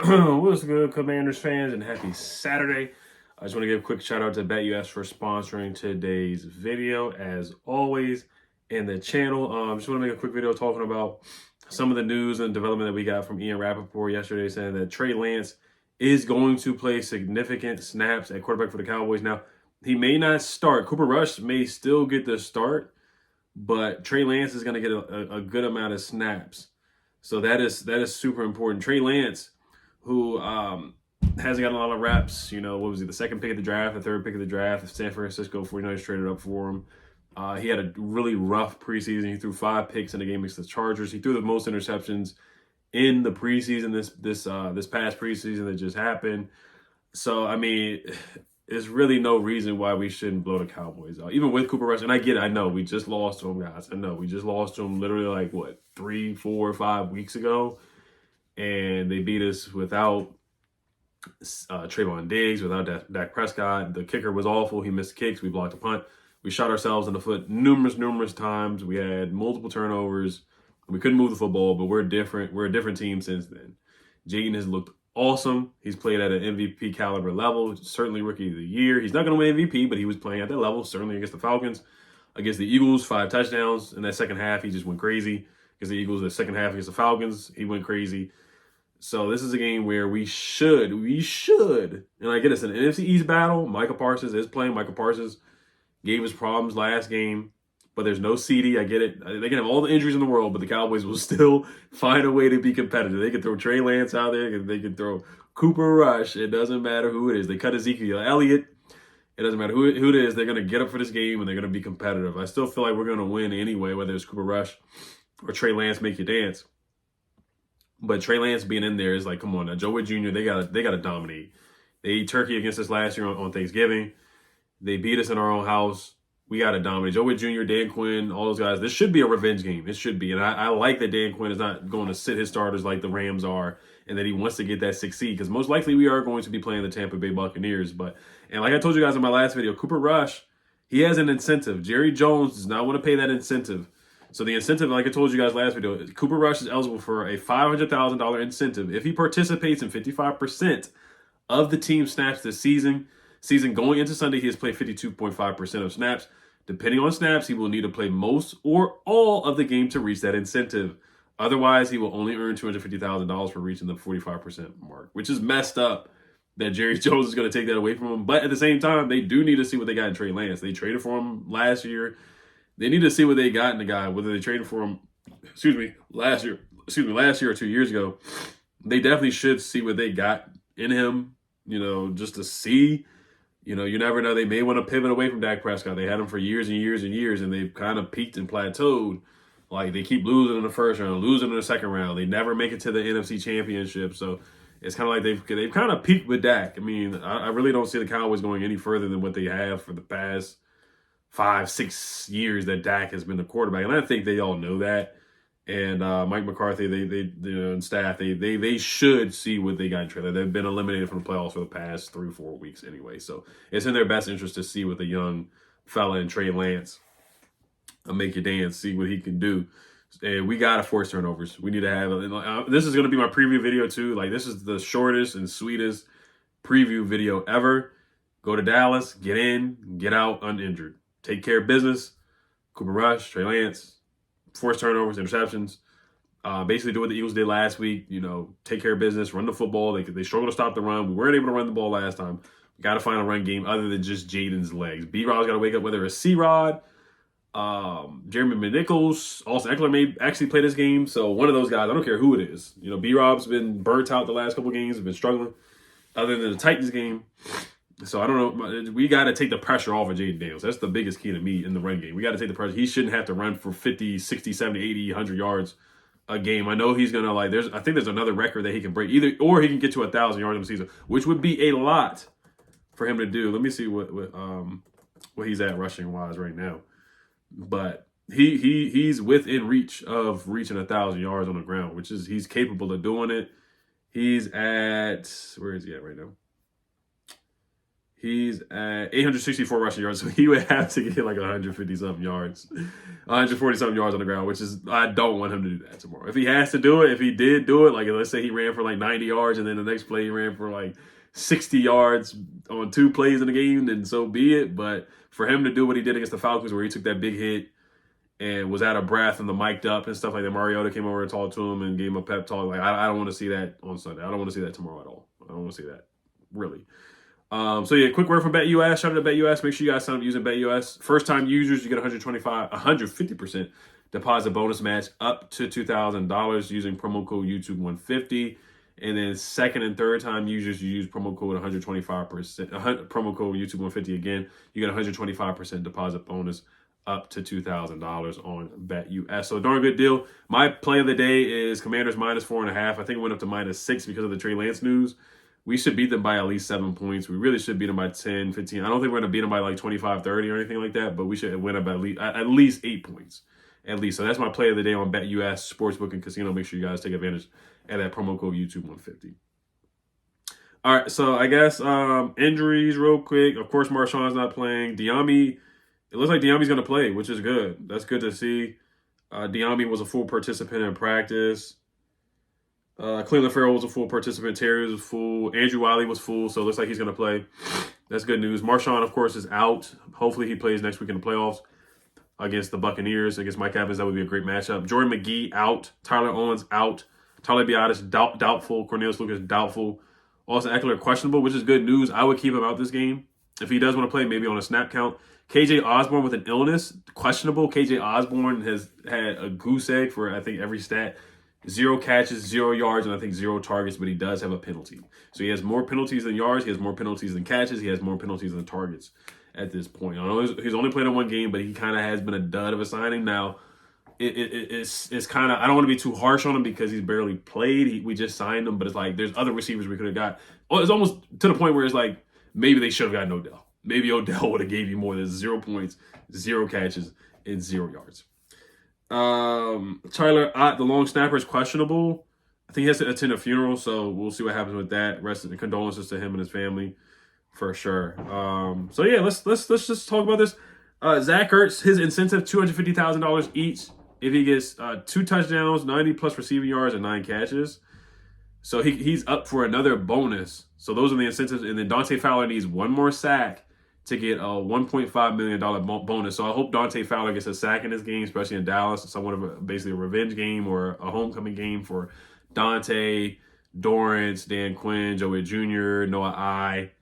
What's good, Commanders fans, and happy Saturday. I just want to give a quick shout out to BetUS for sponsoring today's video, as always, in the channel. Just want to make a quick video talking about some of the news and development that we got from Ian Rappaport yesterday, saying that Trey Lance is going to play significant snaps at quarterback for the Cowboys. Now, he may not start. Cooper Rush may still get the start, but Trey Lance is going to get a good amount of snaps. So that is super important. Trey Lance, who hasn't got a lot of reps. What was he, the second pick of the draft, the third pick of the draft? The San Francisco 49ers traded up for him. He had a really rough preseason. He threw 5 picks in the game against the Chargers. He threw the most interceptions in the preseason, this past preseason that just happened. So, I mean, there's really no reason why we shouldn't blow the Cowboys out. Even with Cooper Rush, and I know, we just lost to him, guys. I know, we just lost to him literally 3, 4, 5 weeks ago. And they beat us without Trayvon Diggs, without Dak Prescott. The kicker was awful. He missed kicks. We blocked a punt. We shot ourselves in the foot numerous times. We had multiple turnovers. We couldn't move the football, but we're different. We're a different team since then. Jaden has looked awesome. He's played at an MVP caliber level, certainly rookie of the year. He's not going to win MVP, but he was playing at that level, certainly against the Falcons. Against the Eagles, 5 touchdowns. In that second half, he just went crazy. Against the Eagles, the second half against the Falcons, he went crazy. So this is a game where we should, and I get it's an NFC East battle. Micah Parsons is playing. Micah Parsons gave us problems last game, but there's no CD. I get it. They can have all the injuries in the world, but the Cowboys will still find a way to be competitive. They can throw Trey Lance out there. They can throw Cooper Rush. It doesn't matter who it is. They cut Ezekiel Elliott. It doesn't matter who it is. They're going to get up for this game, and they're going to be competitive. I still feel like we're going to win anyway, whether it's Cooper Rush or Trey Lance make you dance. But Trey Lance being in there is like, come on now, Joe Witt Jr., they gotta dominate. They ate turkey against us last year on Thanksgiving. They beat us in our own house. We gotta dominate. Joe Witt Jr., Dan Quinn, all those guys. This should be a revenge game. It should be. And I like that Dan Quinn is not going to sit his starters like the Rams are, and that he wants to get that 6th seed, because most likely we are going to be playing the Tampa Bay Buccaneers. And like I told you guys in my last video, Cooper Rush, he has an incentive. Jerry Jones does not want to pay that incentive. So the incentive, like I told you guys last video, Cooper Rush is eligible for a $500,000 incentive if he participates in 55% of the team snaps this season. Going into Sunday, he has played 52.5% of snaps. Depending on snaps, he will need to play most or all of the game to reach that incentive. Otherwise, he will only earn $250,000 for reaching the 45% mark, which is messed up that Jerry Jones is going to take that away from him. But at the same time, they do need to see what they got in Trey Lance. They traded for him last year. They need to see what they got in the guy, whether they traded for him, last year or 2 years ago. They definitely should see what they got in him, just to see. You never know. They may want to pivot away from Dak Prescott. They had him for years and years and years, and they've kind of peaked and plateaued. Like, they keep losing in the first round, losing in the second round. They never make it to the NFC Championship. So it's kind of like they've kind of peaked with Dak. I mean, I really don't see the Cowboys going any further than what they have for the past 5, 6 years that Dak has been the quarterback, and I think they all know that. And Mike McCarthy, and staff, they should see what they got in Trey. They've been eliminated from the playoffs for the past 3 or 4 weeks anyway, so it's in their best interest to see what the young fella in Trey Lance make you dance, see what he can do. And we got to force turnovers. We need to have. This is going to be my preview video too. Like, this is the shortest and sweetest preview video ever. Go to Dallas, get in, get out uninjured. Take care of business. Cooper Rush, Trey Lance, force turnovers, interceptions. Basically do what the Eagles did last week. Take care of business, run the football. They struggle to stop the run. We weren't able to run the ball last time. We got to find a run game other than just Jaden's legs. B-Rod's got to wake up, whether it's C-Rod, Jeremy McNichols, Austin Eckler may actually play this game. So one of those guys, I don't care who it is. B-Rob's been burnt out the last couple games, have been struggling, other than the Titans game. So I don't know. We got to take the pressure off of Jaden Daniels. That's the biggest key to me in the run game. We got to take the pressure. He shouldn't have to run for 50, 60, 70, 80, 100 yards a game. I know he's going to I think there's another record that he can break or he can get to 1,000 yards in the season, which would be a lot for him to do. Let me see what he's at rushing wise right now. But he's within reach of reaching 1,000 yards on the ground, which is, he's capable of doing it. He's at, where is he at right now? He's at 864 rushing yards, so he would have to get like 150-something yards, 140-something yards on the ground, which is, I don't want him to do that tomorrow. If he has to do it, if he did do it, like let's say he ran for like 90 yards and then the next play he ran for like 60 yards on 2 plays in the game, then so be it. But for him to do what he did against the Falcons, where he took that big hit and was out of breath and the mic'd up and stuff like that, Mariota came over and talked to him and gave him a pep talk. Like I don't want to see that on Sunday. I don't want to see that tomorrow at all. I don't want to see that, really. So yeah, quick word from BetUS. Shout out to BetUS. Make sure you guys sign up using BetUS. First time users, you get 150% deposit bonus match up to $2,000 using promo code YouTube150. And then second and third time users, you use promo code 125%. Promo code YouTube150 again. You get 125% deposit bonus up to $2,000 on BetUS. So darn good deal. My play of the day is Commanders -4.5. I think it went up to -6 because of the Trey Lance news. We should beat them by at least 7 points. We really should beat them by 10, 15. I don't think we're going to beat them by like 25, 30 or anything like that, but we should win up at least 8 points. At least. So that's my play of the day on BetUS, Sportsbook and Casino. Make sure you guys take advantage of that promo code YouTube150. All right, so I guess injuries real quick. Of course, Marshawn's not playing. Diami, it looks like Diami's going to play, which is good. That's good to see. Diami was a full participant in practice. Cleveland Farrell was a full participant. Terry was full. Andrew Wiley was full, so it looks like he's going to play. That's good news. Marshawn, of course, is out. Hopefully he plays next week in the playoffs against the Buccaneers. Against Mike Evans, that would be a great matchup. Jordan McGee out. Tyler Owens out. Tyler Biadasz doubtful. Cornelius Lucas doubtful. Austin Eckler questionable, which is good news. I would keep him out this game. If he does want to play, maybe on a snap count. KJ Osborne with an illness, questionable. KJ Osborne has had a goose egg for, I think, every stat. 0 catches, 0 yards, and I think 0 targets, but he does have a penalty. So he has more penalties than yards. He has more penalties than catches. He has more penalties than targets at this point. I know he's only played in 1 game, but he kind of has been a dud of a signing. Now, it's kind of, I don't want to be too harsh on him because he's barely played. We just signed him, but it's like there's other receivers we could have got. It's almost to the point where it's like maybe they should have gotten Odell. Maybe Odell would have gave you more than 0 points, 0 catches, and 0 yards. Tyler Ott, the long snapper, is questionable. I think he has to attend a funeral, so we'll see what happens with that. Rest and condolences to him and his family, for sure. So yeah, let's just talk about this. Zach Ertz, his incentive $250,000 each if he gets 2 touchdowns, 90+ receiving yards, and 9 catches. So he's up for another bonus. So those are the incentives, and then Dante Fowler needs 1 more sack to get a $1.5 million bonus. So I hope Dante Fowler gets a sack in this game, especially in Dallas. It's somewhat of basically a revenge game or a homecoming game for Dante, Dorrance, Dan Quinn, Joey Jr., Noah I.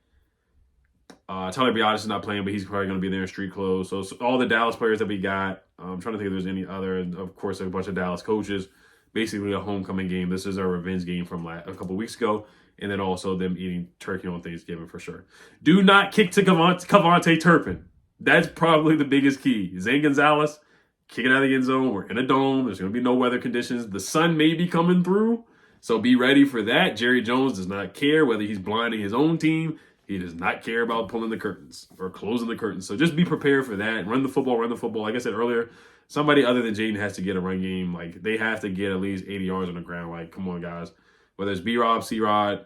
Tyler Biadasz is not playing, but he's probably going to be there in street clothes. So all the Dallas players that we got, I'm trying to think if there's any other, and of course, a bunch of Dallas coaches. Basically a homecoming game. This is our revenge game from a couple weeks ago. And then also them eating turkey on Thanksgiving for sure. Do not kick to Kavontae Turpin. That's probably the biggest key. Zane Gonzalez, kicking out of the end zone. We're in a dome. There's going to be no weather conditions. The sun may be coming through. So be ready for that. Jerry Jones does not care whether he's blinding his own team. He does not care about pulling the curtains or closing the curtains. So just be prepared for that. Run the football. Like I said earlier, somebody other than Jaden has to get a run game. Like, they have to get at least 80 yards on the ground. Like, come on, guys. Whether it's B-Rob, C-Rod,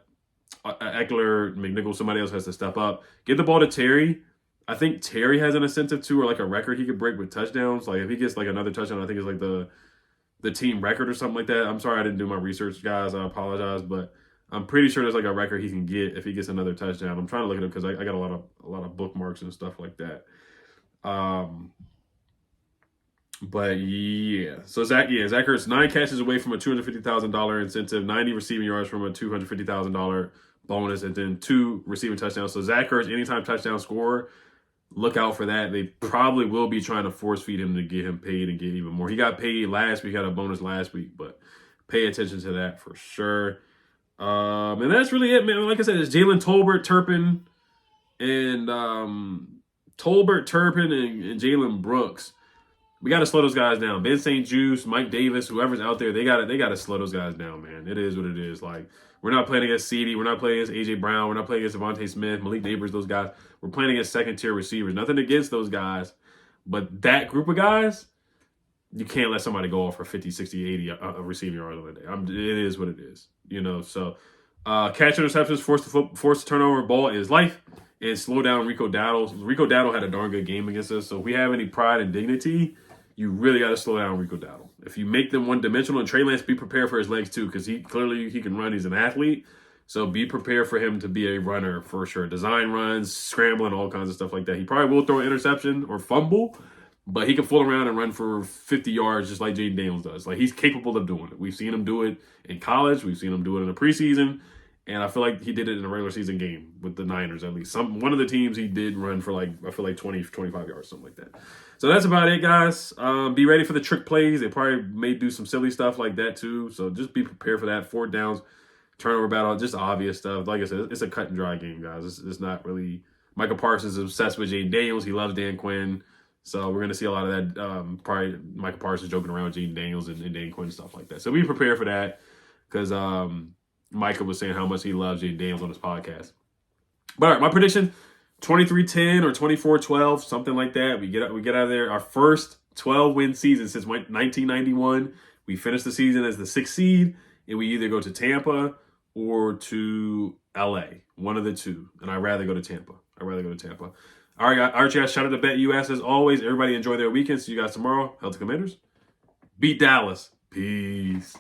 Eckler, McNichols, somebody else has to step up. Get the ball to Terry. I think Terry has an incentive too, or like a record he could break with touchdowns. Like if he gets like another touchdown, I think it's like the team record or something like that. I'm sorry I didn't do my research, guys. I apologize, but I'm pretty sure there's like a record he can get if he gets another touchdown. I'm trying to look at it because I got a lot of bookmarks and stuff like that. But yeah, so Zach Ertz 9 catches away from a $250,000 incentive, 90 receiving yards from a $250,000 bonus, and then 2 receiving touchdowns. So Zach Ertz, anytime touchdown scorer, look out for that. They probably will be trying to force feed him to get him paid and get even more. He got paid last week, got a bonus last week, but pay attention to that for sure. And that's really it, man. Like I said, it's Jalen Tolbert, Turpin, and Jalen Brooks. We got to slow those guys down. Ben St. Juice, Mike Davis, whoever's out there, they got to slow those guys down, man. It is what it is. Like, we're not playing against CeeDee. We're not playing against A.J. Brown. We're not playing against Devontae Smith, Malik Neighbors, those guys. We're playing against second-tier receivers. Nothing against those guys. But that group of guys, you can't let somebody go off for 50, 60, 80 receiving yards on the day. It is what it is. You know, so catch interceptions, force the turnover, ball is life. and slow down Rico Dowdle. Rico Dowdle had a darn good game against us. So if we have any pride and dignity, you really got to slow down Rico Dowdle. If you make them one-dimensional, and Trey Lance, be prepared for his legs too, because he can run. He's an athlete. So be prepared for him to be a runner for sure. Design runs, scrambling, all kinds of stuff like that. He probably will throw an interception or fumble, but he can fool around and run for 50 yards just like Jaden Daniels does. Like, he's capable of doing it. We've seen him do it in college. We've seen him do it in the preseason. And I feel like he did it in a regular season game with the Niners at least. One of the teams he did run for like 20, 25 yards, something like that. So that's about it, guys. Be ready for the trick plays. They probably may do some silly stuff like that too. So just be prepared for that. 4th downs, turnover battle, just obvious stuff. Like I said, it's a cut and dry game, guys. It's not really. Michael Parsons is obsessed with Jaden Daniels. He loves Dan Quinn. So we're going to see a lot of that. Probably Michael Parsons joking around with Jaden Daniels and Dan Quinn and stuff like that. So be prepared for that, because Michael was saying how much he loves Jaden Daniels on his podcast. But all right, my prediction, 23-10 or 24-12, something like that. We get out of there. Our first 12-win season since 1991. We finished the season as the 6th seed, and we either go to Tampa or to LA, one of the two. And I'd rather go to Tampa. All right, guys. Shout out to BetUS as always. Everybody enjoy their weekend. See you guys tomorrow. Health Commanders. Beat Dallas. Peace.